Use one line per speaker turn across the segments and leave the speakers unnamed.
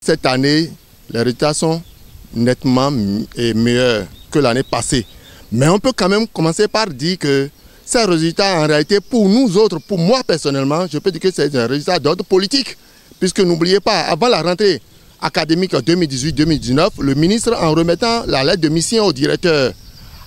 Cette année, les résultats sont nettement meilleurs que l'année passée. Mais on peut quand même commencer par dire que ces résultats, en réalité, pour nous autres, pour moi personnellement, je peux dire que c'est un résultat d'ordre politique. Puisque n'oubliez pas, avant la rentrée académique 2018-2019, le ministre, en remettant la lettre de mission au directeur,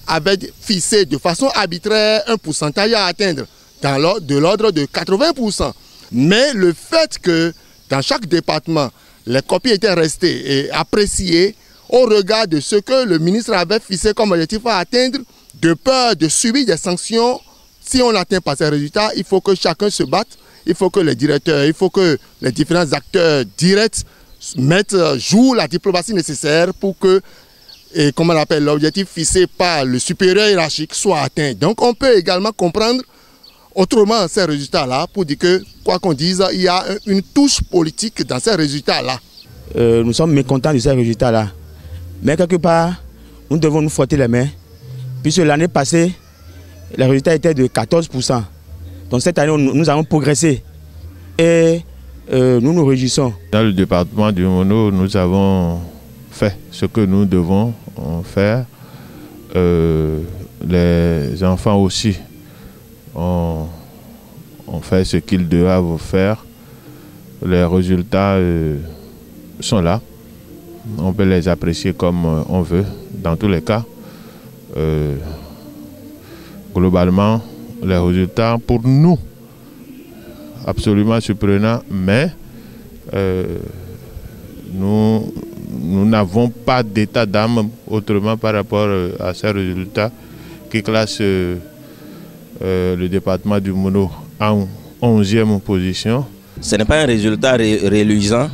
avait fixé de façon arbitraire un pourcentage à atteindre de l'ordre de 80%. Mais le fait que dans chaque département, les copies étaient restées et appréciées au regard de ce que le ministre avait fixé comme objectif à atteindre, de peur de subir des sanctions. Si on n'atteint pas ces résultats, il faut que chacun se batte, il faut que les directeurs, il faut que les différents acteurs directs jouent la diplomatie nécessaire pour que l'objectif fixé par le supérieur hiérarchique soit atteint. Donc on peut également comprendre autrement ces résultats-là pour dire que, quoi qu'on dise, il y a une touche politique dans ces résultats-là.
Nous sommes mécontents de ces résultats-là. Mais quelque part, nous devons nous frotter les mains, puisque l'année passée, les résultats étaient de 14%. Donc cette année, nous avons progressé et nous nous réjouissons. Dans le département du Mono, nous avons fait ce que nous devons faire. Les enfants aussi ont fait ce qu'ils doivent faire. Les résultats sont là. On peut les apprécier comme on veut, dans tous les cas. Globalement, les résultats, pour nous, absolument surprenants, mais nous n'avons pas d'état d'âme autrement par rapport à ces résultats qui classent le département du Mono en 11e position.
Ce n'est pas un résultat réluisant.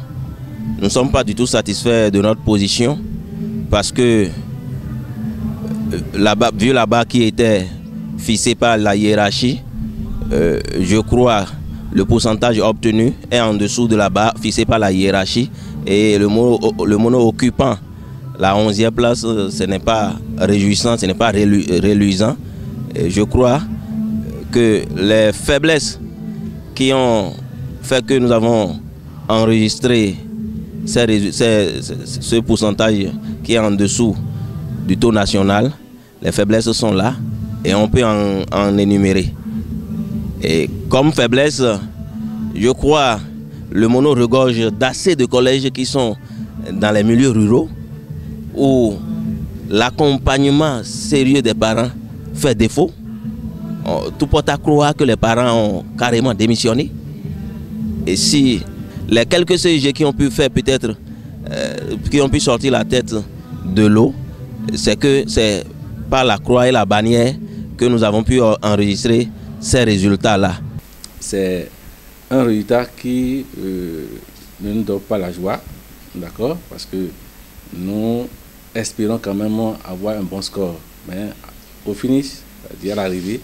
Nous ne sommes pas du tout satisfaits de notre position parce que, vu la barre qui était fixée par la hiérarchie, je crois le pourcentage obtenu est en dessous de la barre fixée par la hiérarchie et le Mono occupant la 11e place, ce n'est pas réjouissant, ce n'est pas reluisant. Et je crois que les faiblesses qui ont fait que nous avons enregistré ce pourcentage qui est en dessous du taux national, les faiblesses sont là et on peut en énumérer. Et comme faiblesse, je crois le Mono regorge d'assez de collèges qui sont dans les milieux ruraux où l'accompagnement sérieux des parents fait défaut. Tout porte à croire que les parents ont carrément démissionné. Et si les quelques CIG qui ont pu faire peut-être, qui ont pu sortir la tête de l'eau, c'est que c'est par la croix et la bannière que nous avons pu enregistrer ces résultats-là.
C'est un résultat qui ne nous donne pas la joie, d'accord, parce que nous espérons quand même avoir un bon score. Mais au finish, c'est-à-dire à l'arrivée,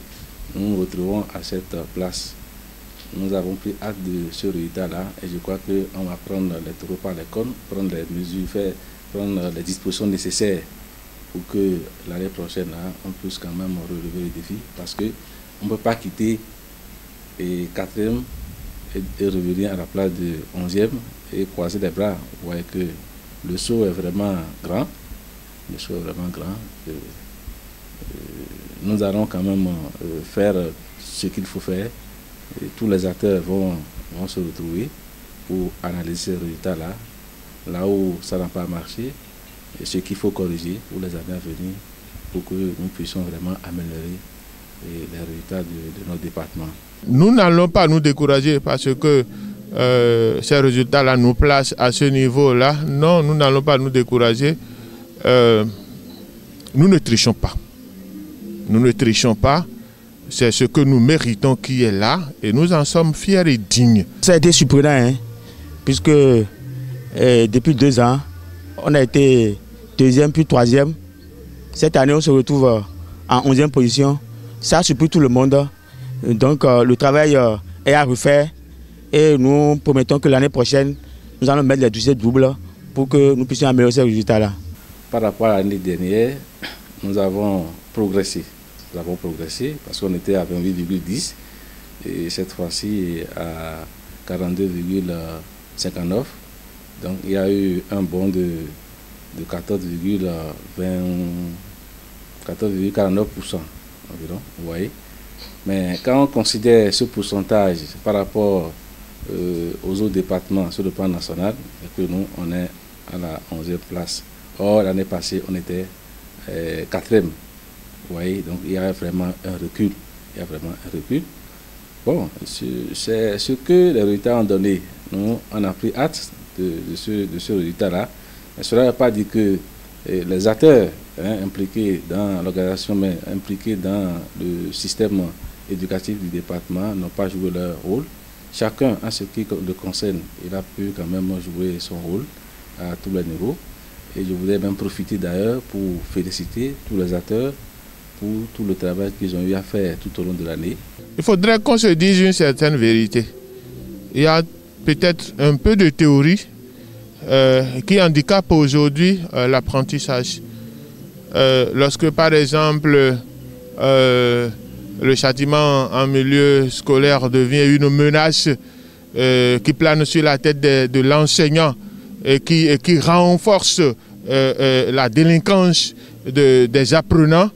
nous nous retrouvons à cette place. Nous avons pris acte de ce résultat-là et je crois qu'on va prendre les taureaux par les cornes, prendre les mesures, prendre les dispositions nécessaires pour que l'année prochaine, on puisse quand même relever le défi. Parce qu'on ne peut pas quitter 4e et revenir à la place de 11e et croiser les bras. Vous voyez que le saut est vraiment grand. Le saut est vraiment grand. Nous allons quand même faire ce qu'il faut faire. Et tous les acteurs vont se retrouver pour analyser ces résultats-là, là où ça n'a pas marché, et ce qu'il faut corriger pour les années à venir, pour que nous puissions vraiment améliorer les résultats de notre département.
Nous n'allons pas nous décourager parce que ces résultats-là nous placent à ce niveau-là. Non, nous n'allons pas nous décourager. Nous ne trichons pas. Nous ne trichons pas. C'est ce que nous méritons qui est là et nous en sommes fiers et dignes.
Ça a été surprenant, hein, puisque depuis 2 ans, on a été 2e puis 3e. Cette année, on se retrouve en 11e position. Ça a surpris tout le monde. Donc le travail est à refaire et nous promettons que l'année prochaine, nous allons mettre les dossiers doubles pour que nous puissions améliorer ces résultats-là.
Par rapport à l'année dernière, nous avons progressé. Nous avons progressé parce qu'on était à 28,10 et cette fois-ci à 42,59. Donc il y a eu un bond de 14,49% environ, vous voyez. Mais quand on considère ce pourcentage par rapport aux autres départements sur le plan national, que nous, on est à la 11e place. Or, l'année passée, on était 4e. Vous voyez, donc il y a vraiment un recul. Il y a vraiment un recul. Bon, c'est ce que les résultats ont donné. Nous, on a pris hâte de ce résultat-là. Mais cela ne veut pas dire que les acteurs impliqués dans l'organisation, mais impliqués dans le système éducatif du département n'ont pas joué leur rôle. Chacun, en ce qui le concerne, il a pu quand même jouer son rôle à tous les niveaux. Et je voudrais même profiter d'ailleurs pour féliciter tous les acteurs pour tout le travail qu'ils ont eu à faire tout au long de l'année.
Il faudrait qu'on se dise une certaine vérité. Il y a peut-être un peu de théorie qui handicape aujourd'hui l'apprentissage. Lorsque par exemple le châtiment en milieu scolaire devient une menace qui plane sur la tête de l'enseignant et qui renforce la délinquance des apprenants,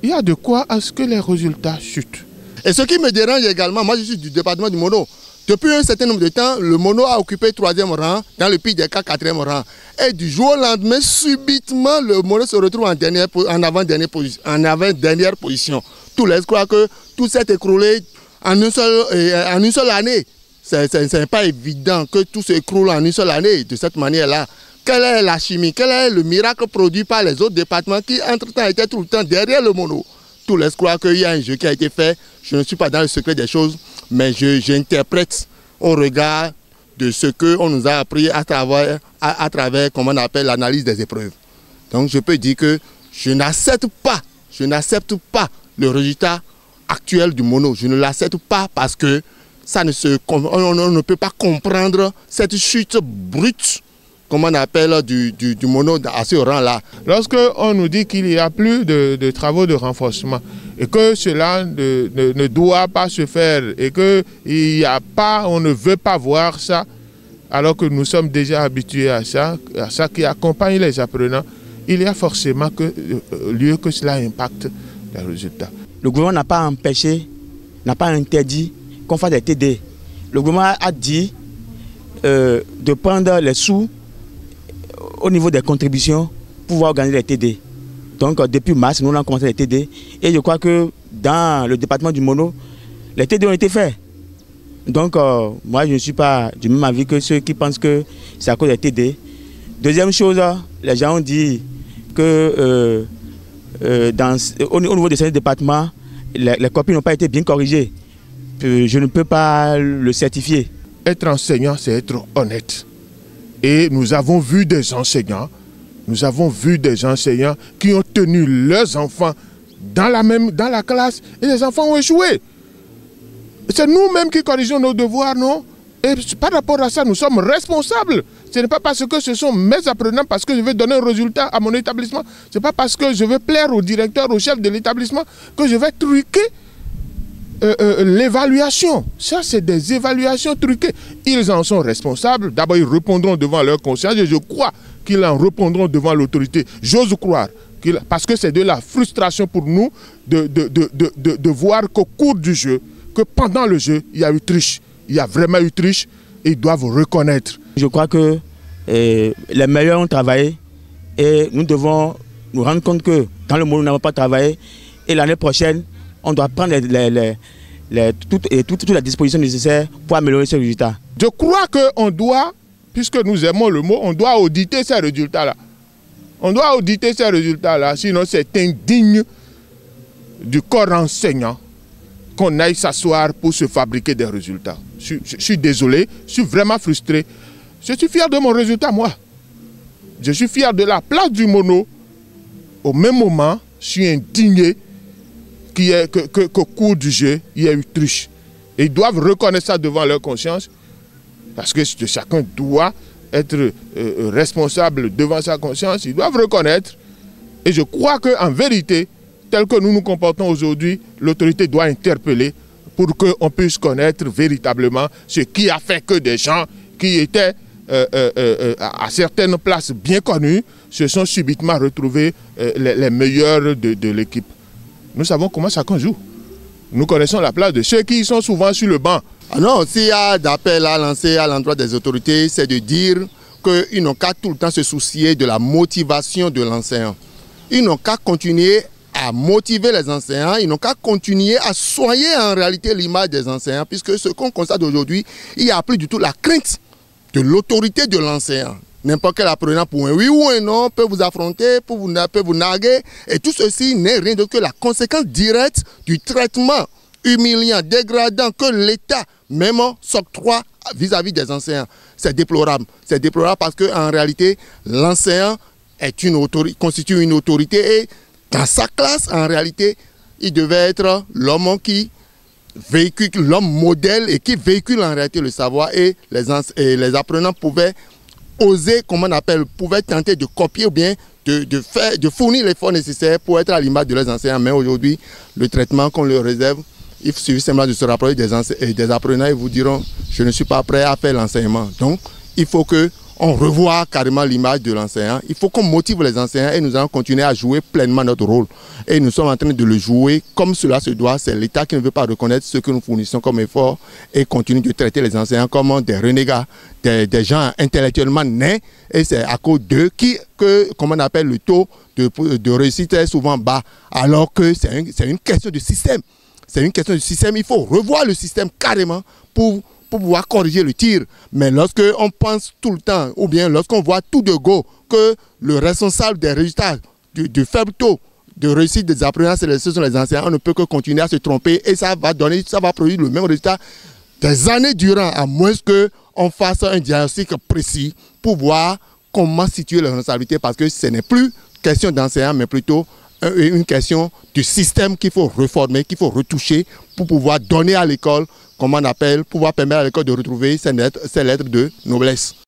il y a de quoi à ce que les résultats chutent.
Et ce qui me dérange également, moi je suis du département du Mono. Depuis un certain nombre de temps, le Mono a occupé 3e rang, dans le pire des cas 4e rang. Et du jour au lendemain, subitement, le Mono se retrouve en avant-dernière position. Tous les croient que tout s'est écroulé en une seule année. Ce n'est pas évident que tout s'écroule en une seule année de cette manière-là. Quelle est la chimie? Quel est le miracle produit par les autres départements qui, entre-temps, étaient tout le temps derrière le Mono? Tous les croient qu'il y a un jeu qui a été fait. Je ne suis pas dans le secret des choses, mais j'interprète au regard de ce qu'on nous a appris à travers comment on appelle, l'analyse des épreuves. Donc je peux dire que je n'accepte pas le résultat actuel du Mono. Je ne l'accepte pas parce que on ne peut pas comprendre cette chute brute, comment on appelle, du Mono à ce rang-là.
Lorsque on nous dit qu'il n'y a plus de travaux de renforcement et que cela ne doit pas se faire et on ne veut pas voir ça, alors que nous sommes déjà habitués à ça qui accompagne les apprenants, il y a forcément lieu que cela impacte les résultats.
Le gouvernement n'a pas empêché, n'a pas interdit qu'on fasse des TD. Le gouvernement a dit de prendre les sous au niveau des contributions pour pouvoir organiser les TD. Donc depuis mars, nous avons commencé les TD et je crois que dans le département du Mono, les TD ont été faits. Donc moi je ne suis pas du même avis que ceux qui pensent que c'est à cause des TD. Deuxième chose, les gens ont dit que au niveau de ces départements, les copies n'ont pas été bien corrigées. Je ne peux pas le certifier.
Être enseignant, c'est être honnête. Et nous avons vu des enseignants qui ont tenu leurs enfants dans la classe et les enfants ont échoué. C'est nous-mêmes qui corrigeons nos devoirs, non? Et par rapport à ça, nous sommes responsables. Ce n'est pas parce que ce sont mes apprenants, parce que je vais donner un résultat à mon établissement. Ce n'est pas parce que je vais plaire au directeur, au chef de l'établissement, que je vais truquer l'évaluation. Ça, c'est des évaluations truquées. Ils en sont responsables. D'abord, ils répondront devant leur conscience et je crois qu'ils en répondront devant l'autorité. J'ose croire. Parce que c'est de la frustration pour nous de voir qu'au cours du jeu, que pendant le jeu, il y a eu triche. Il y a vraiment eu triche et ils doivent reconnaître. Je crois que les meilleurs ont travaillé et nous devons nous rendre compte que dans le monde, nous n'avons pas travaillé et l'année prochaine, on doit prendre toutes les dispositions nécessaires pour améliorer ces résultats. Je crois qu'on doit, puisque nous aimons le mot, on doit auditer ces résultats-là. On doit auditer ces résultats-là, sinon c'est indigne du corps enseignant qu'on aille s'asseoir pour se fabriquer des résultats. Je suis désolé, je suis vraiment frustré. Je suis fier de mon résultat, moi. Je suis fier de la place du Mono. Au même moment, je suis indigné qu'au cours du jeu, il y a eu triche. Et ils doivent reconnaître ça devant leur conscience, parce que chacun doit être responsable devant sa conscience, ils doivent reconnaître. Et je crois qu'en vérité, tel que nous nous comportons aujourd'hui, l'autorité doit interpeller pour qu'on puisse connaître véritablement ce qui a fait que des gens qui étaient à certaines places bien connues, se sont subitement retrouvés les meilleurs de l'équipe. Nous savons comment chacun joue. Nous connaissons la place de ceux qui sont souvent sur le banc.
Ah non, s'il y a d'appel à lancer à l'endroit des autorités, c'est de dire qu'ils n'ont qu'à tout le temps se soucier de la motivation de l'enseignant. Ils n'ont qu'à continuer à motiver les enseignants, ils n'ont qu'à continuer à soigner en réalité l'image des enseignants, puisque ce qu'on constate aujourd'hui, il n'y a plus du tout la crainte de l'autorité de l'enseignant. N'importe quel apprenant pour un oui ou un non peut vous affronter, peut vous narguer, et tout ceci n'est rien d'autre que la conséquence directe du traitement humiliant, dégradant que l'État même s'octroie vis-à-vis des enseignants. C'est déplorable. C'est déplorable parce qu'en réalité, l'enseignant constitue une autorité et dans sa classe, en réalité, il devait être l'homme qui véhicule, l'homme modèle et qui véhicule en réalité le savoir, et les apprenants pouvaient oser, comment on appelle, pouvaient tenter de copier ou bien de fournir l'effort nécessaire pour être à l'image de leurs enseignants. Mais aujourd'hui, le traitement qu'on leur réserve, il suffit simplement de se rapprocher des apprenants et vous diront « je ne suis pas prêt à faire l'enseignement ». Donc, il faut qu'on revoie carrément l'image de l'enseignant. Il faut qu'on motive les enseignants et nous allons continuer à jouer pleinement notre rôle. Et nous sommes en train de le jouer comme cela se doit. C'est l'État qui ne veut pas reconnaître ce que nous fournissons comme effort et continue de traiter les enseignants comme des renégats, des gens intellectuellement nés. Et c'est à cause d'eux que, comme on appelle, le taux de réussite est souvent bas. Alors que c'est une question de système. C'est une question de système. Il faut revoir le système carrément pour pouvoir corriger le tir. Mais lorsqu'on pense tout le temps, ou bien lorsqu'on voit tout de go que le responsable des résultats du faible taux de réussite des apprenants, ce sont les enseignants, on ne peut que continuer à se tromper et ça va produire le même résultat des années durant, à moins qu'on fasse un diagnostic précis pour voir comment situer les responsabilités, parce que ce n'est plus question d'enseignants, mais plutôt une question du système qu'il faut réformer, qu'il faut retoucher pour pouvoir donner à l'école, comme on appelle, pouvoir permettre à l'école de retrouver ses lettres de noblesse.